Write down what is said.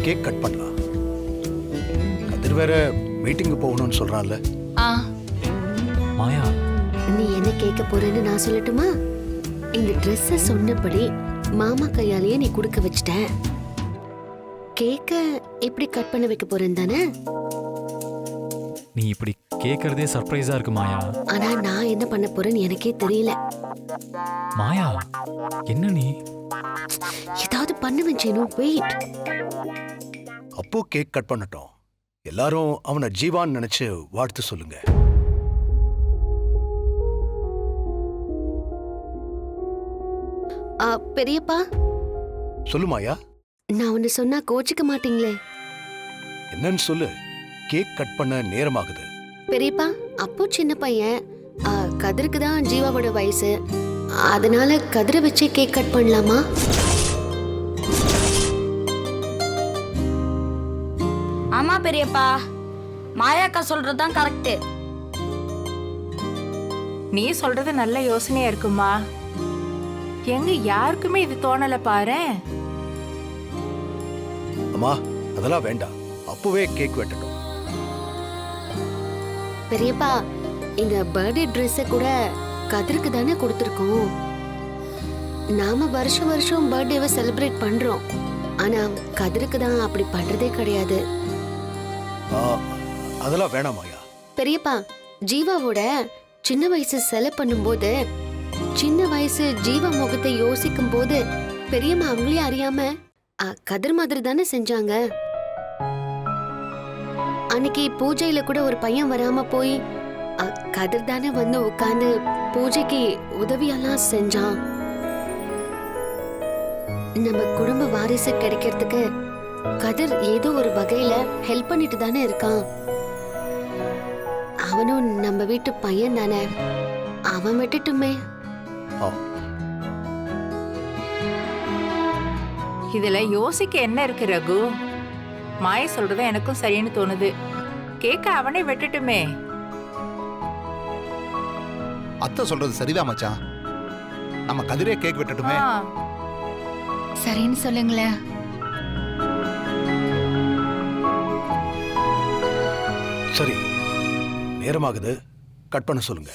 Cake cut பண்ணலாம். கதிர் வேற மீட்டிங்கு போகணும்னு சொல்றான்ல. மாயா, நீ என்ன கேட்க போறேன்னு நான் சொல்லட்டுமா? இந்த ட்ரெஸ்ஸ சொன்னபடி மாமா கையாலேயே நீ குடுக்க வச்சிட்ட. கேக்க எப்படி கட் பண்ண வைக்க போறேன் தானே? நீ இப்படி கேக்குறதே சர்ப்ரைஸா இருக்கு மாயா. ஆனா நான் என்ன பண்ண போறேன்னு எனக்கே தெரியல. மாயா, என்ன நீ? ஏதாவது பண்ணுவேன் சேனு, வெயிட். அப்போ கேக் கட் பண்ணட்டும். எல்லாரும் அவனை ஜீவான்னு நினைச்சு வாழ்த்து சொல்லுங்க. பெரியப்பா, சொல்லுமாயா. நான் ஒன்னு சொன்னா கோச்சிக்க மாட்டீங்களே? என்னன்னு சொல்லு. கேக் கட் பண்ண நேரமாகுது. பெரியப்பா, அப்போ சின்ன பையன், கதிருக்கு தான் ஜீவாவோட வயசு. அதனால கதிரை வச்சே கேக் கட் பண்ணலாமா? ஆமா பெரியப்பா, மாயாக்கா சொல்றதுதான் கரெக்ட். நீ சொல்றது நல்ல யோசனையா இருக்குமா? எங்க யாருக்குமே இது தோணல பாரு. அம்மா, அதெல்லாம் வேண்டாம். அப்பவே கேக் வெட்டட்டும். பெரியப்பா, இந்த பர்த்டே ட்ரெஸ்ஸை கூட கதிருக்கு தானே கொடுத்துருக்கோம். நாம வருஷம் வருஷம் பர்த்டேவை செலிப்ரேட் பண்றோம். ஆனா கதிருக்கு தான் அப்படி பண்றதே கிடையாது. அதெல்லாம் வேணாமாயா. பெரியப்பா, ஜீவாவோட சின்ன வயசு செலவு பண்ணும்போது, சின்ன வயசு ஜீவா முகத்தை யோசிக்கும் போது பெரியம்மா அவங்களே அறியாம கதிர் மாதிரி தானே செஞ்சாங்க. அன்னைக்கு பூஜையில கூட ஒரு பையன் வராம போய் கதிர் தானே வந்து உட்கார்ந்து பூஜைக்கு உதவியெல்லாம் செஞ்சான். நம்ம குடும்ப வாரிசு கிடைக்கிறதுக்கு கதிர் ஏதோ ஒரு வகையில ஹெல்ப் பண்ணிட்டு தானே இருக்கான். அவனும் நம்ம வீட்டு பையன் தானே, அவன் விட்டுட்டுமே. இதுல யோசிக்க என்ன இருக்கு ரகு? மாய சொல்றது எனக்கும் சரின்னு தோணுது. கேக்க அவனே வெட்டட்டுமே. அத்தை சொல்றது சரிதான் மச்சான். நம்ம கதிரே கேக் வெட்டட்டுமே. சரின்னு சொல்லுங்களேன். சரி, நேரமாகுது. கட் பண்ண சொல்லுங்க.